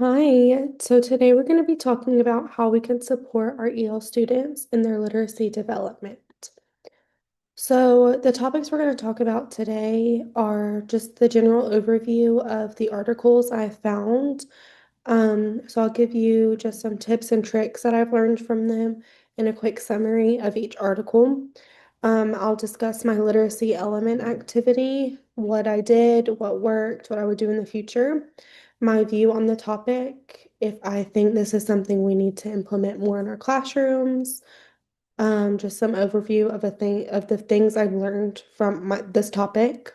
Hi, so today we're going to be talking about how we can support our EL students in their literacy development. So, the topics we're going to talk about today are just the general overview of the articles I found. So, I'll give you just some tips and tricks that I've learned from them and a quick summary of each article. I'll discuss my literacy element activity, what I did, what worked, what I would do in the future, my view on the topic, if I think this is something we need to implement more in our classrooms, just some overview of the things I've learned from this topic,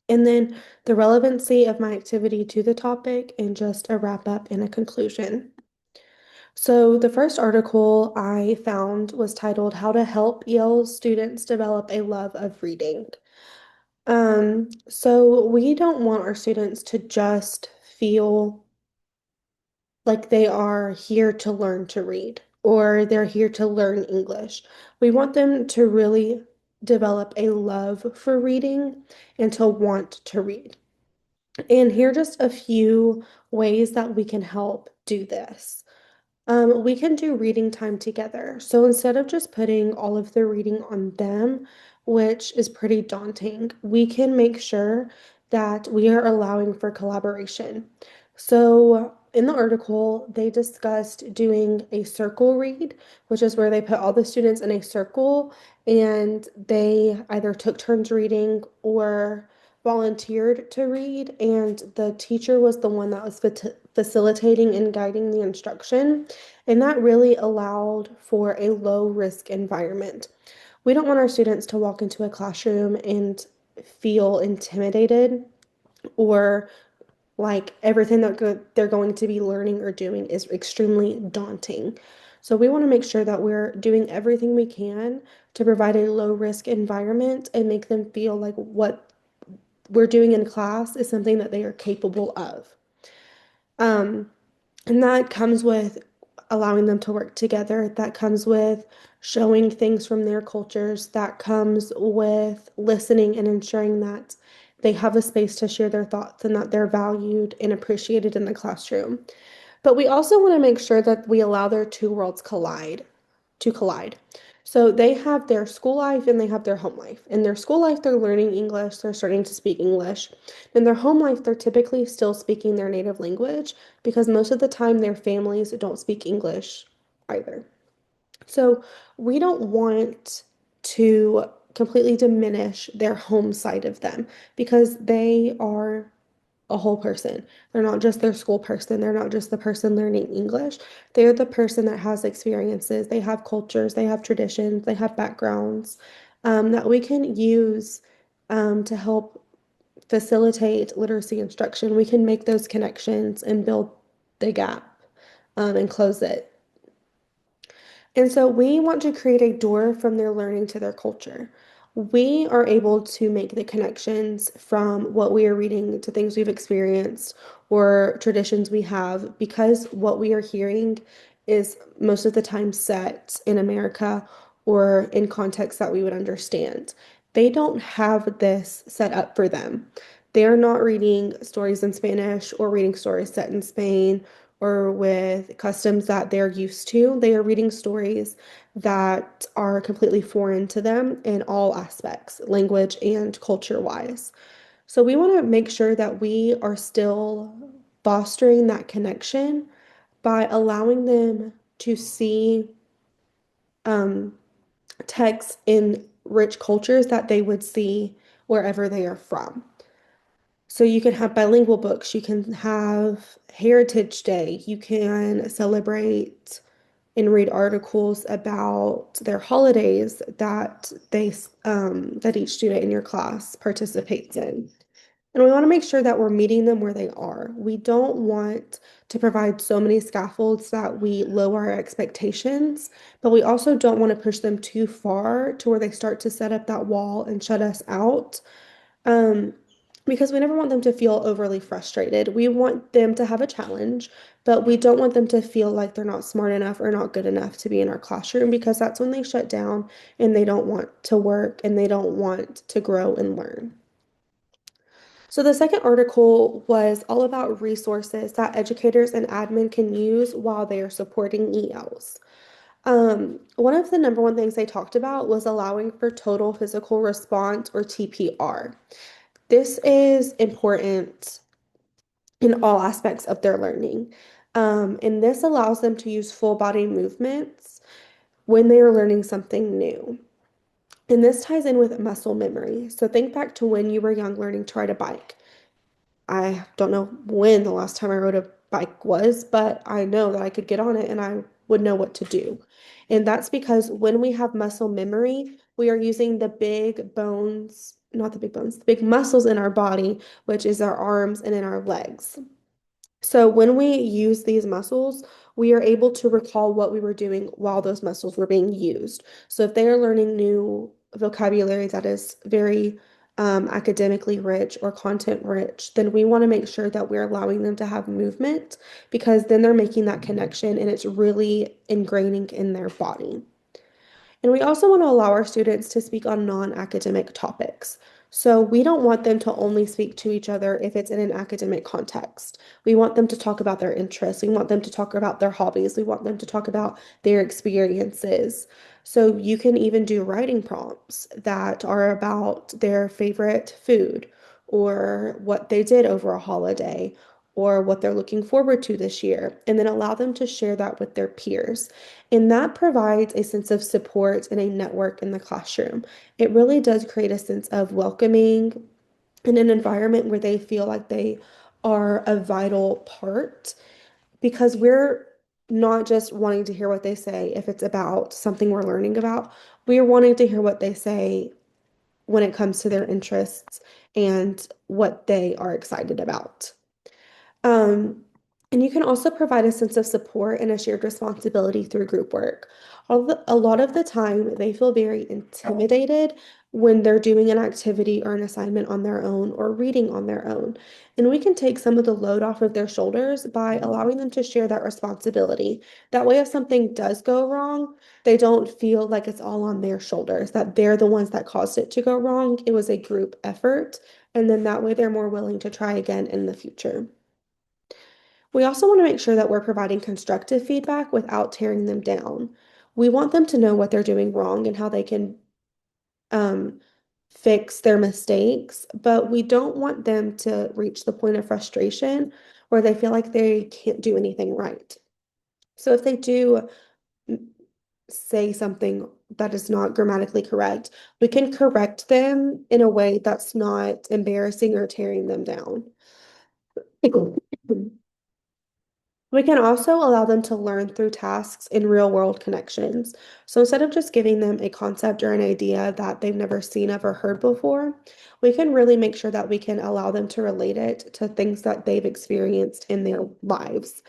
and then the relevancy of my activity to the topic, and just a wrap up and a conclusion. So, the first article I found was titled How to Help Yale Students Develop a Love of Reading. So we don't want our students to just feel like they are here to learn to read or they're here to learn English. We want them to really develop a love for reading and to want to read. And here are just a few ways that we can help do this. We can do reading time together. So instead of just putting all of the reading on them, which is pretty daunting, we can make sure that we are allowing for collaboration. So in the article, they discussed doing a circle read, which is where they put all the students in a circle and they either took turns reading or volunteered to read, and the teacher was the one that was facilitating and guiding the instruction. And that really allowed for a low risk environment. We don't want our students to walk into a classroom and feel intimidated or like everything that they're going to be learning or doing is extremely daunting. So we want to make sure that we're doing everything we can to provide a low risk environment and make them feel like what we're doing in class is something that they are capable of. Um, and that comes with allowing them to work together. That comes with showing things from their cultures. That comes with listening and ensuring that they have a space to share their thoughts and that they're valued and appreciated in the classroom. But we also want to make sure that we allow their two worlds collide. So they have their school life and they have their home life. In their school life, they're learning English, they're starting to speak English. In their home life, they're typically still speaking their native language because most of the time their families don't speak English either. So we don't want to completely diminish their home side of them because they are a whole person. They're not just their school person. They're not just the person learning English. They're the person that has experiences. They have cultures, they have traditions, they have backgrounds that we can use to help facilitate literacy instruction. We can make those connections and build the gap and close it. And so we want to create a door from their learning to their culture. We are able to make the connections from what we are reading to things we've experienced or traditions we have because what we are hearing is most of the time set in America or in contexts that we would understand. They don't have this set up for them. They're not reading stories in Spanish or reading stories set in Spain or with customs that they're used to. They are reading stories that are completely foreign to them in all aspects, language and culture wise. So we want to make sure that we are still fostering that connection by allowing them to see um, texts in rich cultures that they would see wherever they are from. So you can have bilingual books, you can have Heritage Day, you can celebrate and read articles about their holidays that that each student in your class participates in. And we want to make sure that we're meeting them where they are. We don't want to provide so many scaffolds that we lower our expectations, but we also don't want to push them too far to where they start to set up that wall and shut us out. Um, because we never want them to feel overly frustrated. We want them to have a challenge, but we don't want them to feel like they're not smart enough or not good enough to be in our classroom because that's when they shut down and they don't want to work and they don't want to grow and learn. So the second article was all about resources that educators and admin can use while they are supporting ELs. One of the number one things they talked about was allowing for total physical response or TPR. This is important in all aspects of their learning. And this allows them to use full body movements when they are learning something new. And this ties in with muscle memory. So think back to when you were young learning to ride a bike. I don't know when the last time I rode a bike was, but I know that I could get on it and I would know what to do. And that's because when we have muscle memory, we are using the big bones, not the big bones, the big muscles in our body, which is our arms and in our legs. So when we use these muscles, we are able to recall what we were doing while those muscles were being used. So if they are learning new vocabulary that is very academically rich or content rich, then we want to make sure that we're allowing them to have movement because then they're making that connection and it's really ingraining in their body. And we also want to allow our students to speak on non-academic topics. So we don't want them to only speak to each other if it's in an academic context. We want them to talk about their interests. We want them to talk about their hobbies. We want them to talk about their experiences. So you can even do writing prompts that are about their favorite food or what they did over a holiday or what they're looking forward to this year, and then allow them to share that with their peers. And that provides a sense of support and a network in the classroom. It really does create a sense of welcoming in an environment where they feel like they are a vital part because we're not just wanting to hear what they say if it's about something we're learning about. We're wanting to hear what they say when it comes to their interests and what they are excited about. Um, and you can also provide a sense of support and a shared responsibility through group work. A lot of the time, they feel very intimidated when they're doing an activity or an assignment on their own or reading on their own. And we can take some of the load off of their shoulders by allowing them to share that responsibility. That way, if something does go wrong, they don't feel like it's all on their shoulders, that they're the ones that caused it to go wrong. It was a group effort. And then that way, they're more willing to try again in the future. We also want to make sure that we're providing constructive feedback without tearing them down. We want them to know what they're doing wrong and how they can um, fix their mistakes, but we don't want them to reach the point of frustration where they feel like they can't do anything right. So if they do say something that is not grammatically correct, we can correct them in a way that's not embarrassing or tearing them down. We can also allow them to learn through tasks and real world connections. So instead of just giving them a concept or an idea that they've never seen of or heard before, we can really make sure that we can allow them to relate it to things that they've experienced in their lives.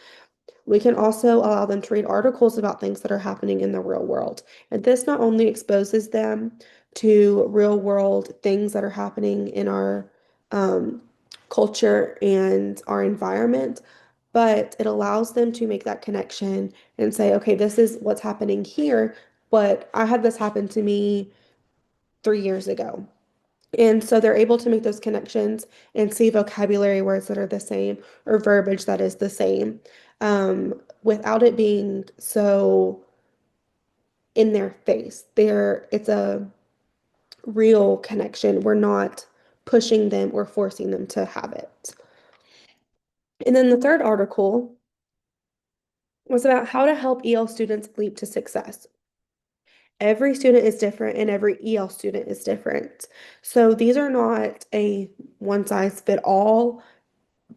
We can also allow them to read articles about things that are happening in the real world. And this not only exposes them to real world things that are happening in our um, culture and our environment, but it allows them to make that connection and say, okay, this is what's happening here, but I had this happen to me 3 years ago. And so they're able to make those connections and see vocabulary words that are the same or verbiage that is the same without it being so in their face. It's a real connection. We're not pushing them or forcing them to have it. And then the third article was about how to help EL students leap to success. Every student is different and every EL student is different. So these are not a one size fit all,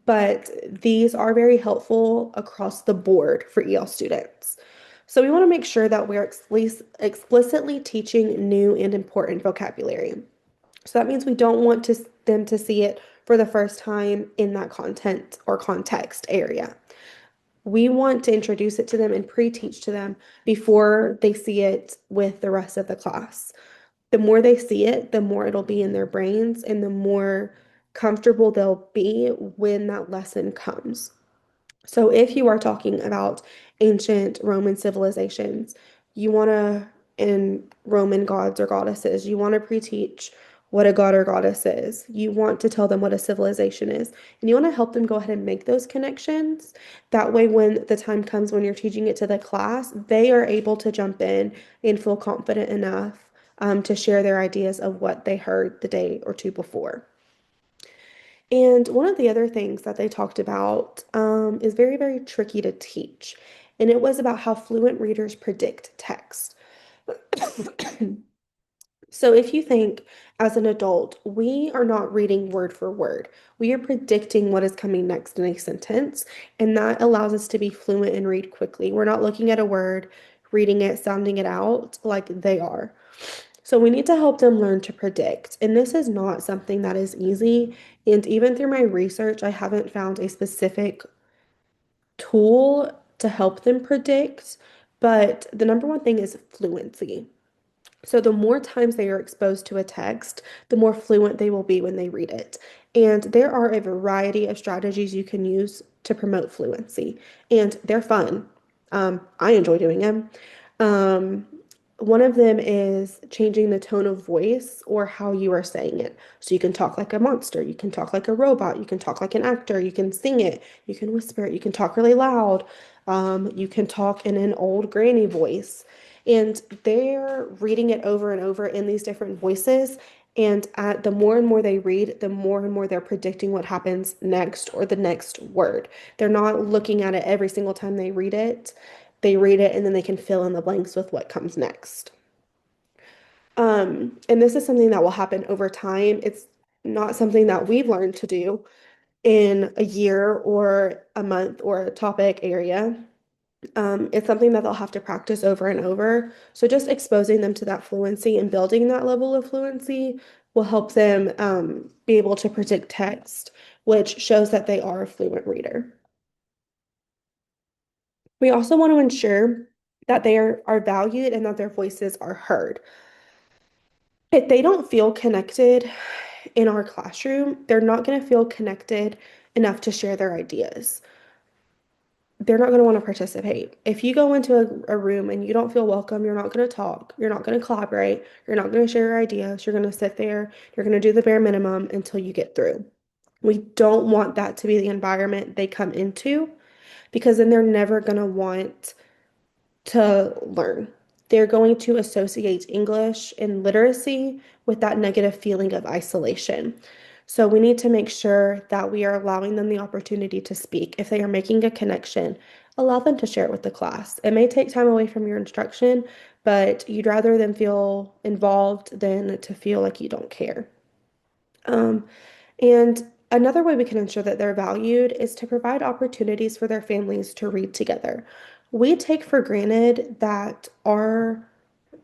but these are very helpful across the board for EL students. So we want to make sure that we're explicitly teaching new and important vocabulary. So that means we don't want them to see it for the first time in that content or context area. We want to introduce it to them and pre-teach to them before they see it with the rest of the class. The more they see it, the more it'll be in their brains and the more comfortable they'll be when that lesson comes. So if you are talking about ancient Roman civilizations, you want to, in Roman gods or goddesses, you want to pre-teach what a god or goddess is. You want to tell them what a civilization is. And you want to help them go ahead and make those connections. That way, when the time comes when you're teaching it to the class, they are able to jump in and feel confident enough to share their ideas of what they heard the day or two before. And one of the other things that they talked about is very, very tricky to teach. And it was about how fluent readers predict text. So if you think as an adult, we are not reading word for word. We are predicting what is coming next in a sentence, and that allows us to be fluent and read quickly. We're not looking at a word, reading it, sounding it out like they are. So we need to help them learn to predict. And this is not something that is easy. And even through my research, I haven't found a specific tool to help them predict. But the number one thing is fluency. So the more times they are exposed to a text, the more fluent they will be when they read it. And there are a variety of strategies you can use to promote fluency, and they're fun. I enjoy doing them. Um, One of them is changing the tone of voice or how you are saying it. So you can talk like a monster, you can talk like a robot, you can talk like an actor, you can sing it, you can whisper it, you can talk really loud, you can talk in an old granny voice. And they're reading it over and over in these different voices. And the more and more they read, the more and more they're predicting what happens next or the next word. They're not looking at it every single time they read it. They read it and then they can fill in the blanks with what comes next. And this is something that will happen over time. It's not something that we've learned to do in a year or a month or a topic area. It's something that they'll have to practice over and over. So just exposing them to that fluency and building that level of fluency will help them be able to predict text, which shows that they are a fluent reader. We also want to ensure that are valued and that their voices are heard. If they don't feel connected in our classroom, they're not going to feel connected enough to share their ideas. They're not going to want to participate. If you go into a room and you don't feel welcome, you're not going to talk, you're not going to collaborate, you're not going to share your ideas, you're going to sit there, you're going to do the bare minimum until you get through. We don't want that to be the environment they come into because then they're never going to want to learn. They're going to associate English and literacy with that negative feeling of isolation. So we need to make sure that we are allowing them the opportunity to speak. If they are making a connection, allow them to share it with the class. It may take time away from your instruction, but you'd rather them feel involved than to feel like you don't care. Um, and another way we can ensure that they're valued is to provide opportunities for their families to read together. We take for granted that our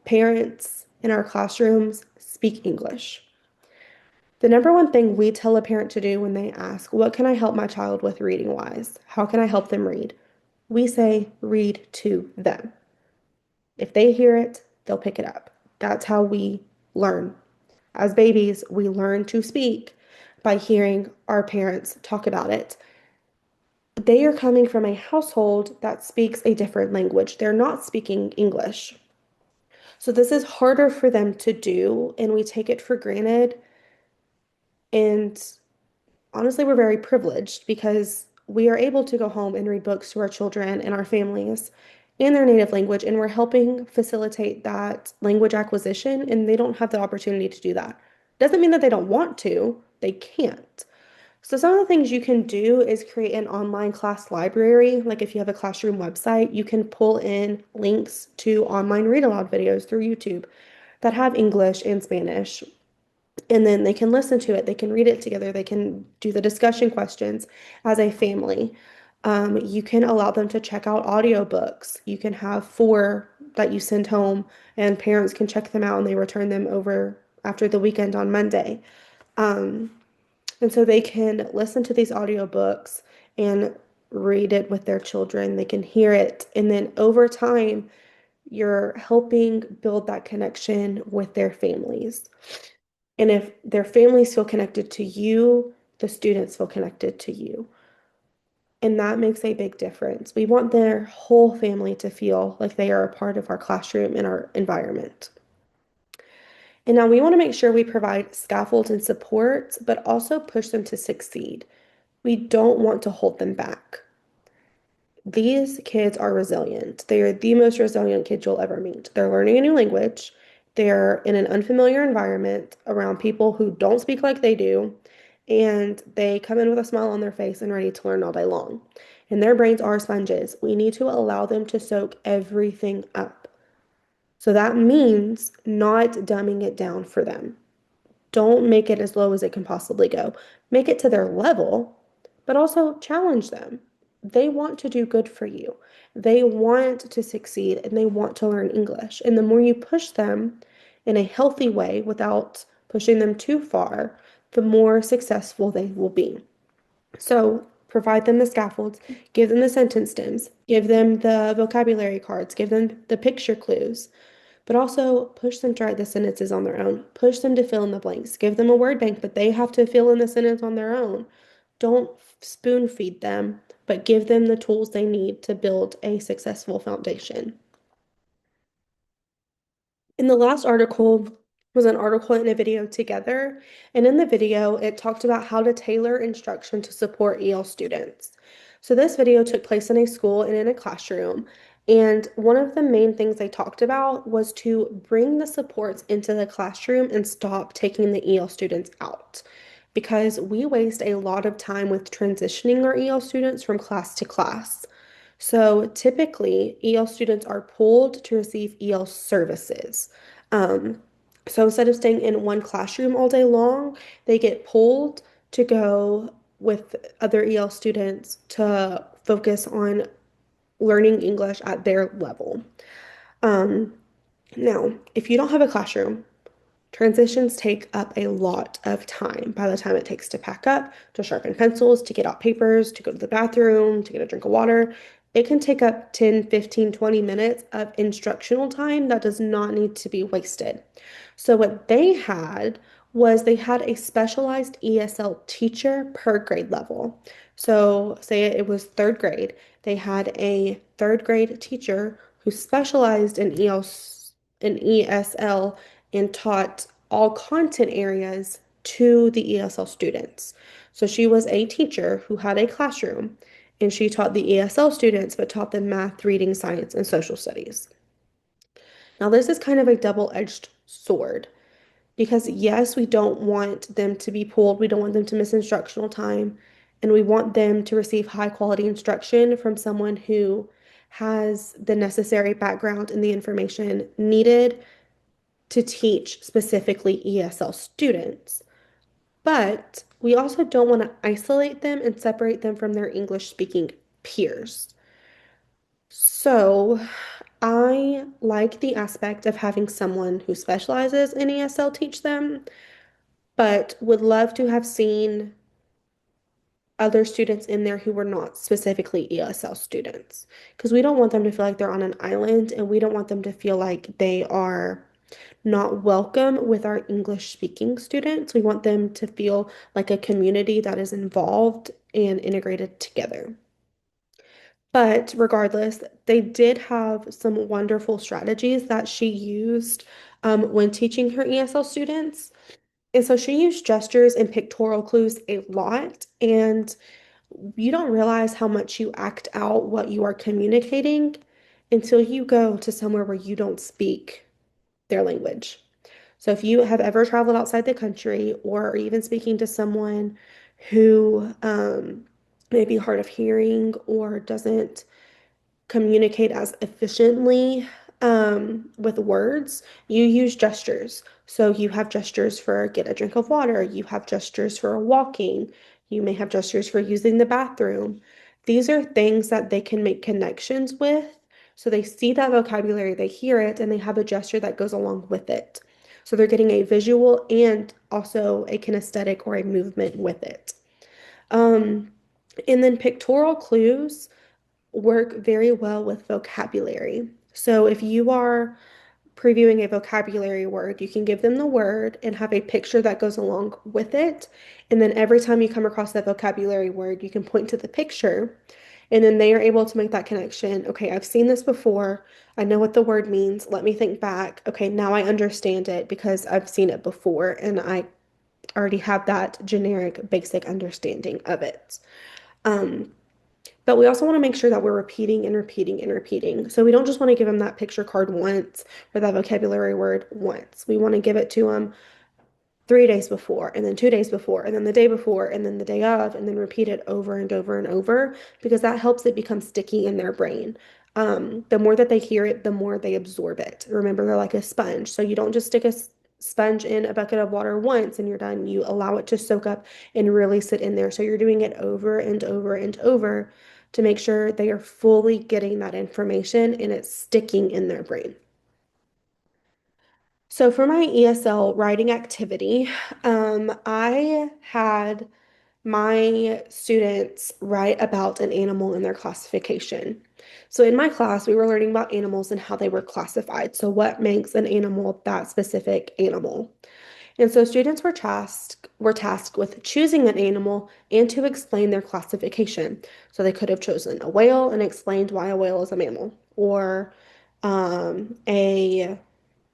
parents in our classrooms speak English. The number one thing we tell a parent to do when they ask, what can I help my child with reading wise? How can I help them read? We say, read to them. If they hear it, they'll pick it up. That's how we learn. As babies, we learn to speak by hearing our parents talk about it. They are coming from a household that speaks a different language. They're not speaking English. So this is harder for them to do, and we take it for granted. And honestly, we're very privileged because we are able to go home and read books to our children and our families in their native language, and we're helping facilitate that language acquisition, and they don't have the opportunity to do that. Doesn't mean that they don't want to, they can't. So some of the things you can do is create an online class library. Like if you have a classroom website, you can pull in links to online read aloud videos through YouTube that have English and Spanish, and then they can listen to it, they can read it together, they can do the discussion questions as a family. You can allow them to check out audiobooks. You can have four that you send home, and parents can check them out and they return them over after the weekend on Monday. Um, and so they can listen to these audiobooks and read it with their children. They can hear it. And then over time, you're helping build that connection with their families. And if their families feel connected to you, the students feel connected to you. And that makes a big difference. We want their whole family to feel like they are a part of our classroom and our environment. And now we want to make sure we provide scaffolds and supports, but also push them to succeed. We don't want to hold them back. These kids are resilient. They are the most resilient kids you'll ever meet. They're learning a new language. They're in an unfamiliar environment around people who don't speak like they do, and they come in with a smile on their face and ready to learn all day long. And their brains are sponges. We need to allow them to soak everything up. So that means not dumbing it down for them. Don't make it as low as it can possibly go. Make it to their level, but also challenge them. They want to do good for you. They want to succeed and they want to learn English. And the more you push them in a healthy way without pushing them too far, the more successful they will be. So provide them the scaffolds, give them the sentence stems, give them the vocabulary cards, give them the picture clues, but also push them to write the sentences on their own. Push them to fill in the blanks. Give them a word bank, but they have to fill in the sentence on their own. Don't spoon feed them, but give them the tools they need to build a successful foundation. In the last article was an article and a video together, and in the video, it talked about how to tailor instruction to support EL students. So this video took place in a school and in a classroom, and one of the main things they talked about was to bring the supports into the classroom and stop taking the EL students out. Because we waste a lot of time with transitioning our EL students from class to class. So typically, EL students are pulled to receive EL services. Um, so instead of staying in one classroom all day long, they get pulled to go with other EL students to focus on learning English at their level. Um, Now, if you don't have a classroom, transitions take up a lot of time by the time it takes to pack up, to sharpen pencils, to get out papers, to go to the bathroom, to get a drink of water. It can take up 10, 15, 20 minutes of instructional time that does not need to be wasted. So, what they had was they had a specialized ESL teacher per grade level. So, say it was third grade, they had a third grade teacher who specialized in ESL and taught all content areas to the ESL students. So she was a teacher who had a classroom and she taught the ESL students, but taught them math, reading, science, and social studies. Now, this is kind of a double-edged sword because, yes, we don't want them to be pulled, we don't want them to miss instructional time, and we want them to receive high quality instruction from someone who has the necessary background and the information needed to teach specifically ESL students. But we also don't want to isolate them and separate them from their English speaking peers. So I like the aspect of having someone who specializes in ESL teach them, but would love to have seen other students in there who were not specifically ESL students because we don't want them to feel like they're on an island and we don't want them to feel like they are not welcome with our English speaking students. We want them to feel like a community that is involved and integrated together. But regardless, they did have some wonderful strategies that she used when teaching her ESL students. And so she used gestures and pictorial clues a lot. And you don't realize how much you act out what you are communicating until you go to somewhere where you don't speak their language. So if you have ever traveled outside the country or are even speaking to someone who may be hard of hearing or doesn't communicate as efficiently with words, you use gestures. So you have gestures for get a drink of water, you have gestures for walking, you may have gestures for using the bathroom. These are things that they can make connections with. So they see that vocabulary, they hear it, and they have a gesture that goes along with it. So they're getting a visual and also a kinesthetic or a movement with it. Um, and then pictorial clues work very well with vocabulary. So if you are previewing a vocabulary word, you can give them the word and have a picture that goes along with it. And then every time you come across that vocabulary word, you can point to the picture. And then they are able to make that connection. Okay, I've seen this before. I know what the word means. Let me think back. Okay, now I understand it because I've seen it before and I already have that generic basic understanding of it. Um, but we also want to make sure that we're repeating and repeating and repeating. So we don't just want to give them that picture card once or that vocabulary word once. We want to give it to them 3 days before, and then 2 days before, and then the day before, and then the day of, and then repeat it over and over and over because that helps it become sticky in their brain. The more that they hear it, the more they absorb it. Remember, they're like a sponge. So you don't just stick a sponge in a bucket of water once and you're done. You allow it to soak up and really sit in there. So you're doing it over and over and over to make sure they are fully getting that information and it's sticking in their brain. So for my ESL writing activity, I had my students write about an animal in their classification. So in my class, we were learning about animals and how they were classified. So what makes an animal that specific animal? And so students were tasked with choosing an animal and to explain their classification. So they could have chosen a whale and explained why a whale is a mammal, or a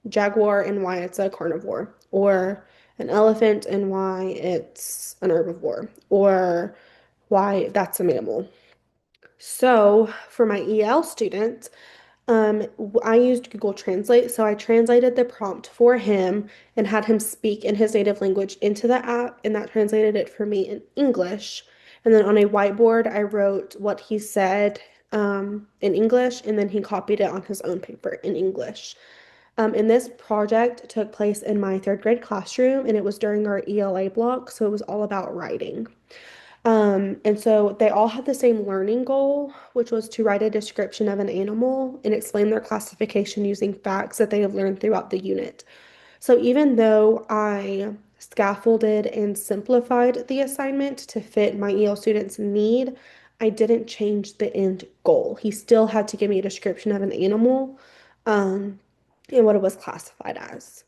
jaguar and why it's a carnivore, or an elephant and why it's an herbivore, or why that's a mammal. So for my EL students, I used Google Translate, so I translated the prompt for him and had him speak in his native language into the app, and that translated it for me in English. And then on a whiteboard, I wrote what he said in English, and then he copied it on his own paper in English. And this project took place in my third grade classroom, and it was during our ELA block, so it was all about writing. And so they all had the same learning goal, which was to write a description of an animal and explain their classification using facts that they have learned throughout the unit. So even though I scaffolded and simplified the assignment to fit my EL student's need, I didn't change the end goal. He still had to give me a description of an animal, um, and what it was classified as.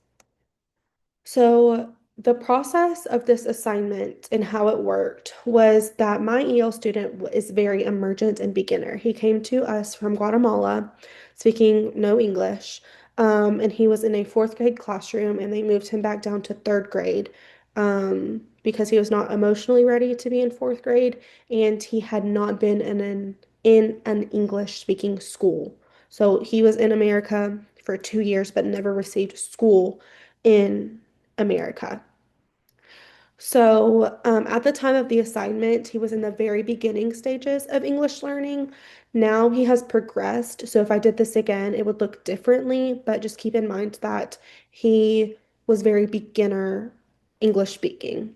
So, the process of this assignment and how it worked was that my EL student is very emergent and beginner. He came to us from Guatemala, speaking no English, and he was in a fourth grade classroom, and they moved him back down to third grade because he was not emotionally ready to be in fourth grade, and he had not been in an English speaking school. So he was in America for 2 years, but never received school in America. So, at the time of the assignment, he was in the very beginning stages of English learning. Now he has progressed. So, if I did this again, it would look differently, but just keep in mind that he was very beginner English speaking.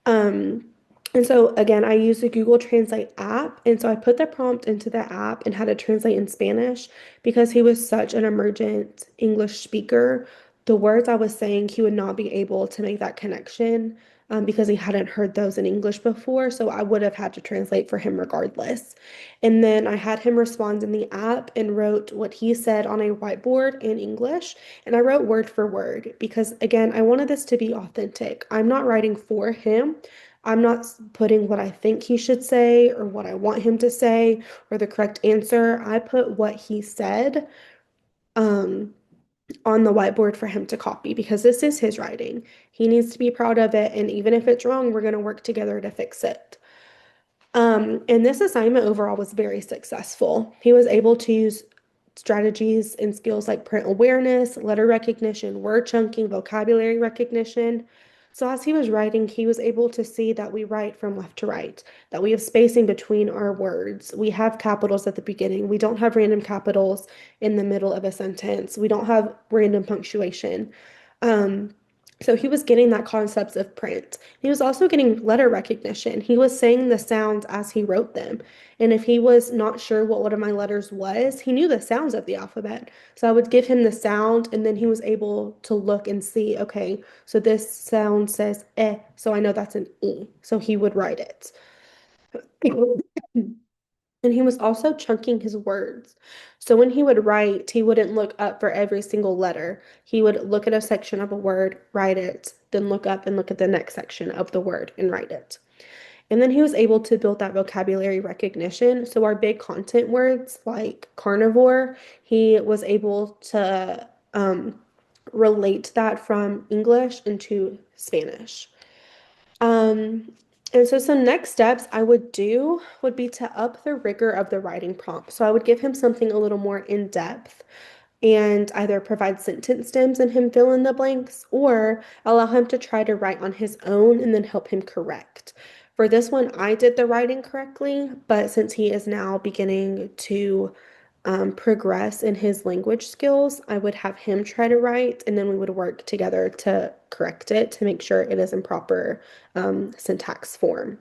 Um, and so again, I used the Google Translate app. And so I put the prompt into the app and had it translate in Spanish because he was such an emergent English speaker. The words I was saying, he would not be able to make that connection because he hadn't heard those in English before. So I would have had to translate for him regardless. And then I had him respond in the app and wrote what he said on a whiteboard in English. And I wrote word for word because, again, I wanted this to be authentic. I'm not writing for him. I'm not putting what I think he should say or what I want him to say or the correct answer. I put what he said um, on the whiteboard for him to copy because this is his writing. He needs to be proud of it. And even if it's wrong, we're going to work together to fix it. And this assignment overall was very successful. He was able to use strategies and skills like print awareness, letter recognition, word chunking, vocabulary recognition. So as he was writing, he was able to see that we write from left to right, that we have spacing between our words. We have capitals at the beginning. We don't have random capitals in the middle of a sentence. We don't have random punctuation. Um, so he was getting that concepts of print. He was also getting letter recognition. He was saying the sounds as he wrote them. And if he was not sure what one of my letters was, he knew the sounds of the alphabet. So I would give him the sound, and then he was able to look and see, okay, so this sound says eh, so I know that's an E. So he would write it. And he was also chunking his words. So when he would write, he wouldn't look up for every single letter. He would look at a section of a word, write it, then look up and look at the next section of the word and write it. And then he was able to build that vocabulary recognition. So our big content words like carnivore, he was able to relate that from English into Spanish. Um, and so some next steps I would do would be to up the rigor of the writing prompt. So I would give him something a little more in depth and either provide sentence stems and him fill in the blanks or allow him to try to write on his own and then help him correct. For this one, I did the writing correctly, but since he is now beginning to progress in his language skills, I would have him try to write and then we would work together to correct it to make sure it is in proper syntax form.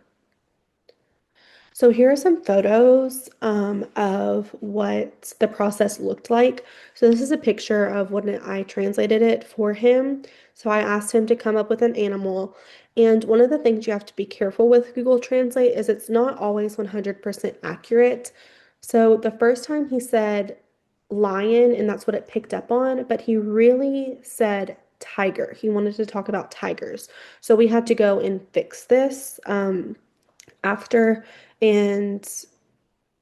So here are some photos of what the process looked like. So this is a picture of when I translated it for him. So I asked him to come up with an animal. And one of the things you have to be careful with Google Translate is it's not always 100% accurate. So the first time he said lion, and that's what it picked up on, but he really said tiger. He wanted to talk about tigers. So we had to go and fix this. After, and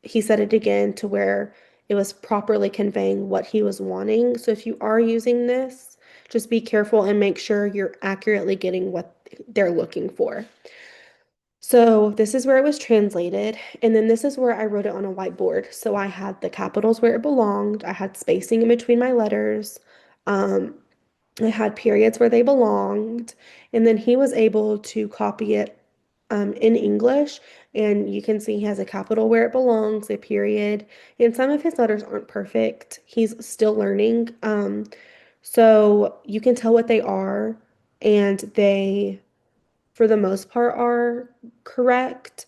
he said it again to where it was properly conveying what he was wanting. So if you are using this, just be careful and make sure you're accurately getting what they're looking for. So this is where it was translated, and then this is where I wrote it on a whiteboard. So I had the capitals where it belonged, I had spacing in between my letters, um, I had periods where they belonged, and then he was able to copy it in English, and you can see he has a capital where it belongs, a period, and some of his letters aren't perfect. He's still learning, so you can tell what they are, and they, for the most part, are correct.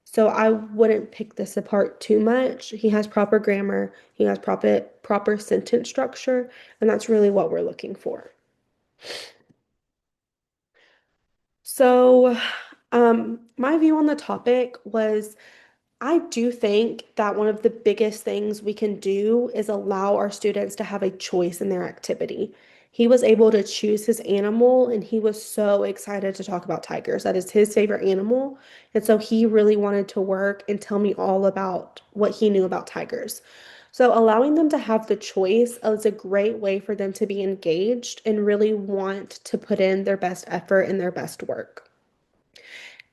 So I wouldn't pick this apart too much. He has proper grammar, he has proper sentence structure, and that's really what we're looking for. So, my view on the topic was I do think that one of the biggest things we can do is allow our students to have a choice in their activity. He was able to choose his animal and he was so excited to talk about tigers. That is his favorite animal. And so he really wanted to work and tell me all about what he knew about tigers. So allowing them to have the choice is a great way for them to be engaged and really want to put in their best effort and their best work.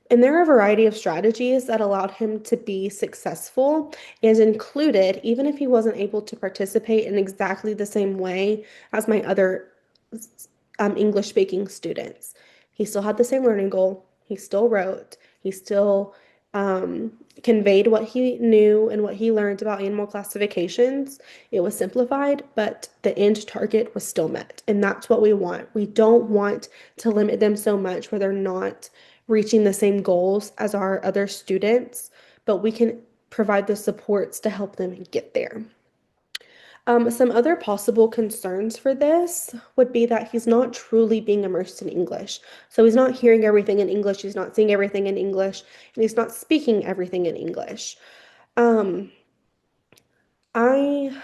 And there are a variety of strategies that allowed him to be successful and included, even if he wasn't able to participate in exactly the same way as my other English speaking students. He still had the same learning goal. He still wrote. He still conveyed what he knew and what he learned about animal classifications. It was simplified, but the end target was still met. And that's what we want. We don't want to limit them so much where they're not reaching the same goals as our other students, but we can provide the supports to help them get there. Some other possible concerns for this would be that he's not truly being immersed in English. So he's not hearing everything in English, he's not seeing everything in English, and he's not speaking everything in English. Um, I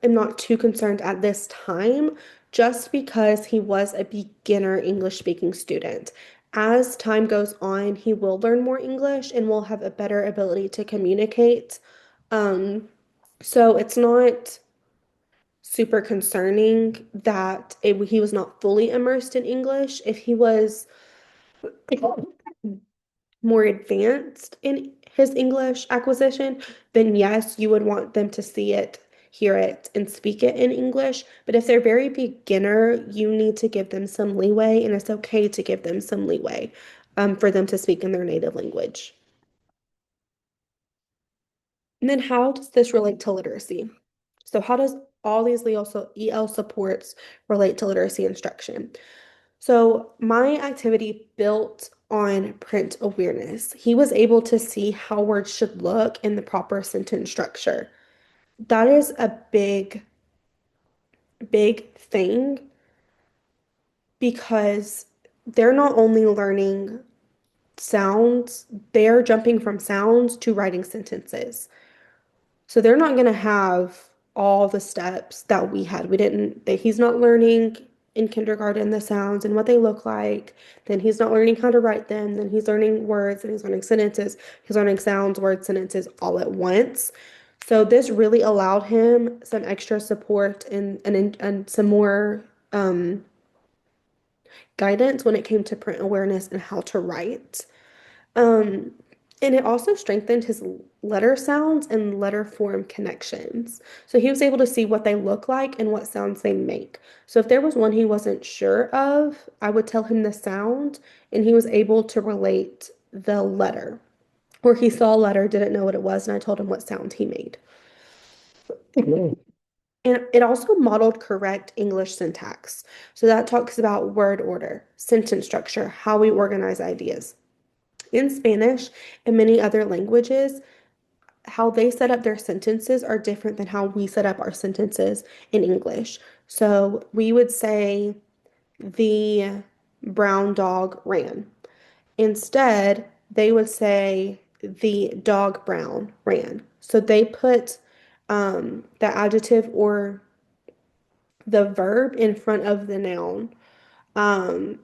am not too concerned at this time just because he was a beginner English speaking student. As time goes on, he will learn more English and will have a better ability to communicate. Um, so it's not super concerning that he was not fully immersed in English. If he was more advanced in his English acquisition, then yes, you would want them to see it, hear it, and speak it in English. But if they're very beginner, you need to give them some leeway, and it's okay to give them some leeway for them to speak in their native language. And then how does this relate to literacy? So how does all these EL supports relate to literacy instruction? So my activity built on print awareness. He was able to see how words should look in the proper sentence structure. That is a big thing because they're not only learning sounds, they're jumping from sounds to writing sentences. So they're not going to have all the steps that we had. We didn't, that he's not learning in kindergarten the sounds and what they look like. Then he's not learning how to write them. Then he's learning words and he's learning sentences. He's learning sounds, words, sentences all at once. So this really allowed him some extra support and some more um, guidance when it came to print awareness and how to write. Um, and it also strengthened his letter sounds and letter form connections. So he was able to see what they look like and what sounds they make. So if there was one he wasn't sure of, I would tell him the sound, and he was able to relate the letter. Or he saw a letter, didn't know what it was, and I told him what sound he made. And it also modeled correct English syntax. So that talks about word order, sentence structure, how we organize ideas. In Spanish and many other languages, how they set up their sentences are different than how we set up our sentences in English. So we would say, the brown dog ran. Instead, they would say, the dog brown ran. So they put the adjective or the verb in front of the noun. Um,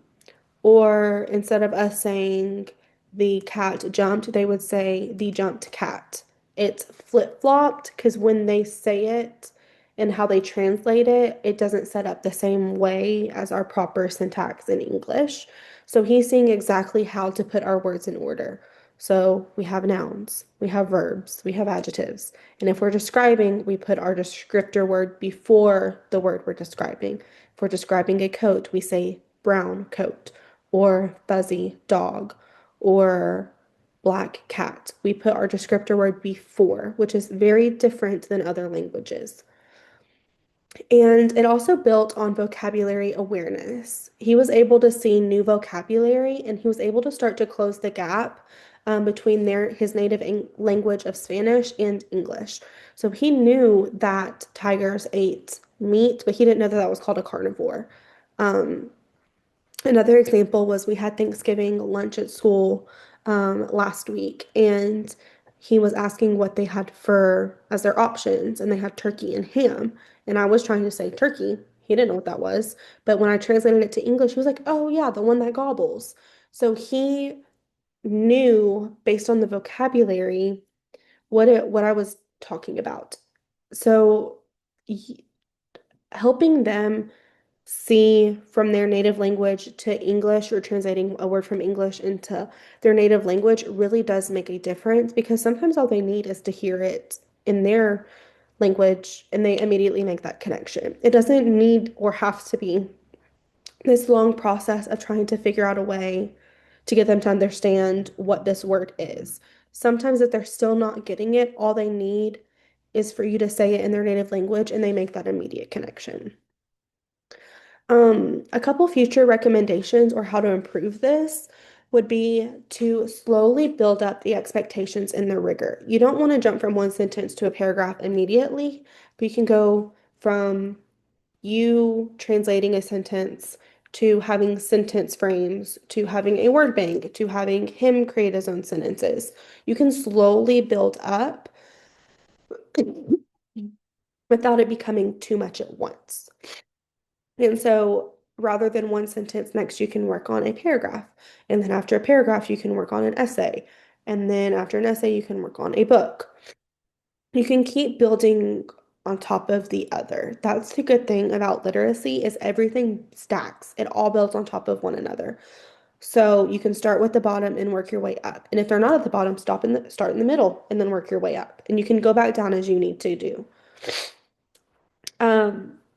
Or instead of us saying the cat jumped, they would say the jumped cat. It's flip-flopped because when they say it and how they translate it, it doesn't set up the same way as our proper syntax in English. So he's seeing exactly how to put our words in order. So we have nouns, we have verbs, we have adjectives. And if we're describing, we put our descriptor word before the word we're describing. If we're describing a coat, we say brown coat or fuzzy dog or black cat. We put our descriptor word before, which is very different than other languages. And it also built on vocabulary awareness. He was able to see new vocabulary and he was able to start to close the gap between his native language of Spanish and English. So he knew that tigers ate meat, but he didn't know that that was called a carnivore. Um, Another example was we had Thanksgiving lunch at school last week, and he was asking what they had for as their options, and they had turkey and ham. And I was trying to say turkey. He didn't know what that was. But when I translated it to English, he was like, oh, yeah, the one that gobbles. So he knew based on the vocabulary what I was talking about. So helping them see from their native language to English or translating a word from English into their native language really does make a difference because sometimes all they need is to hear it in their language and they immediately make that connection. It doesn't need or have to be this long process of trying to figure out a way to get them to understand what this word is. Sometimes, if they're still not getting it, all they need is for you to say it in their native language and they make that immediate connection. A couple future recommendations or how to improve this would be to slowly build up the expectations and the rigor. You don't want to jump from one sentence to a paragraph immediately, but you can go from you translating a sentence to having sentence frames, to having a word bank, to having him create his own sentences. You can slowly build up without it becoming too much at once. And so rather than one sentence, next you can work on a paragraph. And then after a paragraph, you can work on an essay. And then after an essay, you can work on a book. You can keep building on top of the other. That's the good thing about literacy is everything stacks. It all builds on top of one another. So you can start with the bottom and work your way up. And if they're not at the bottom, start in the middle and then work your way up. And you can go back down as you need to do.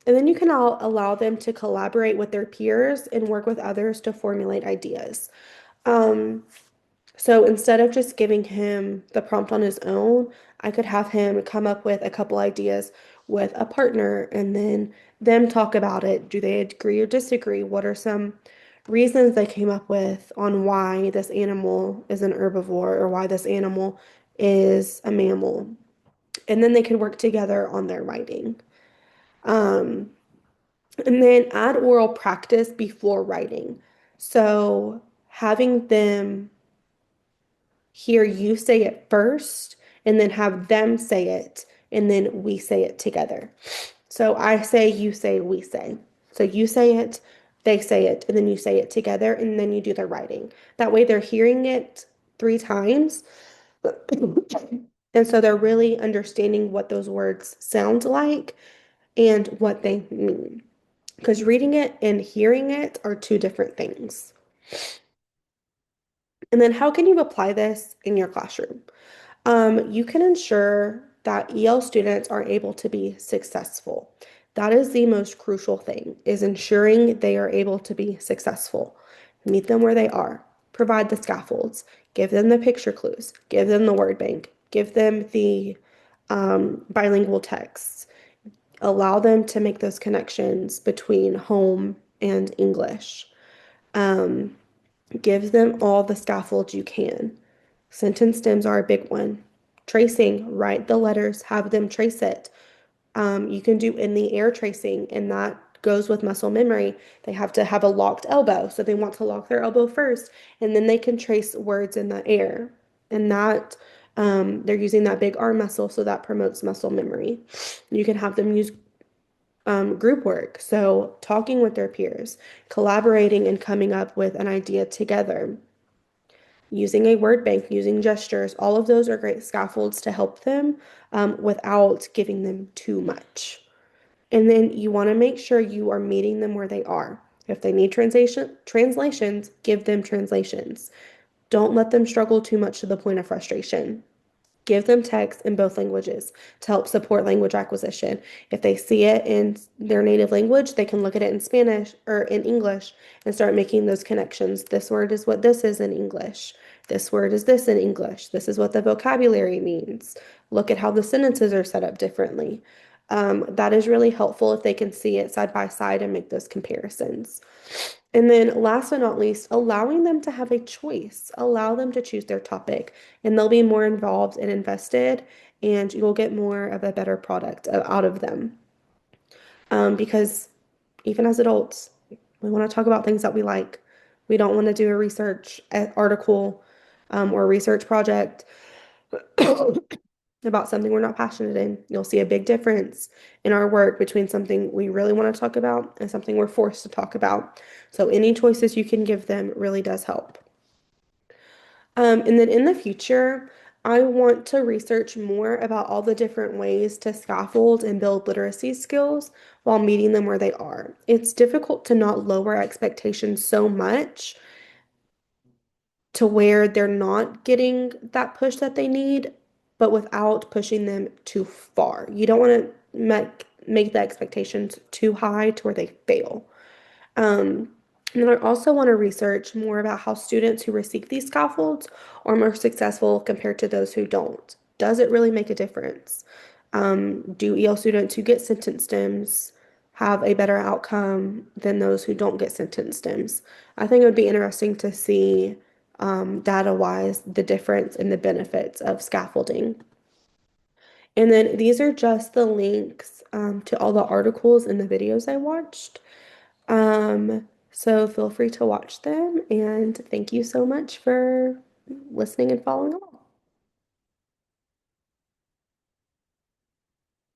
And then you can allow them to collaborate with their peers and work with others to formulate ideas. Um, so instead of just giving him the prompt on his own, I could have him come up with a couple ideas with a partner and then them talk about it. Do they agree or disagree? What are some reasons they came up with on why this animal is an herbivore or why this animal is a mammal? And then they could work together on their writing. Um, and then add oral practice before writing. So having them hear you say it first and then have them say it and then we say it together. So I say, you say, we say. So you say it, they say it, and then you say it together, and then you do the writing. That way they're hearing it 3 times. And so they're really understanding what those words sound like and what they mean. Because reading it and hearing it are two different things. And then how can you apply this in your classroom? You can ensure that EL students are able to be successful. That is the most crucial thing, is ensuring they are able to be successful. Meet them where they are. Provide the scaffolds. Give them the picture clues. Give them the word bank. Give them the bilingual texts. Allow them to make those connections between home and English. Um, give them all the scaffolds you can. Sentence stems are a big one. Tracing, write the letters, have them trace it. You can do in the air tracing, and that goes with muscle memory. They have to have a locked elbow, so they want to lock their elbow first, and then they can trace words in the air. And that they're using that big arm muscle, so that promotes muscle memory. You can have them use group work, so talking with their peers, collaborating and coming up with an idea together, using a word bank, using gestures, all of those are great scaffolds to help them without giving them too much. And then you want to make sure you are meeting them where they are. If they need translations, give them translations. Don't let them struggle too much to the point of frustration. Give them text in both languages to help support language acquisition. If they see it in their native language, they can look at it in Spanish or in English and start making those connections. This word is what this is in English. This word is this in English. This is what the vocabulary means. Look at how the sentences are set up differently. That is really helpful if they can see it side by side and make those comparisons. And then last but not least, allowing them to have a choice. Allow them to choose their topic, and they'll be more involved and invested, and you'll get more of a better product out of them. Because even as adults, we want to talk about things that we like. We don't want to do a research article or a research project about something we're not passionate in. You'll see a big difference in our work between something we really want to talk about and something we're forced to talk about. So any choices you can give them really does help. And then in the future, I want to research more about all the different ways to scaffold and build literacy skills while meeting them where they are. It's difficult to not lower expectations so much to where they're not getting that push that they need, but without pushing them too far. You don't want to make the expectations too high to where they fail. Um, and then I also want to research more about how students who receive these scaffolds are more successful compared to those who don't. Does it really make a difference? Do EL students who get sentence stems have a better outcome than those who don't get sentence stems? I think it would be interesting to see data-wise the difference in the benefits of scaffolding. And then these are just the links to all the articles and the videos I watched. So feel free to watch them, and thank you so much for listening and following along.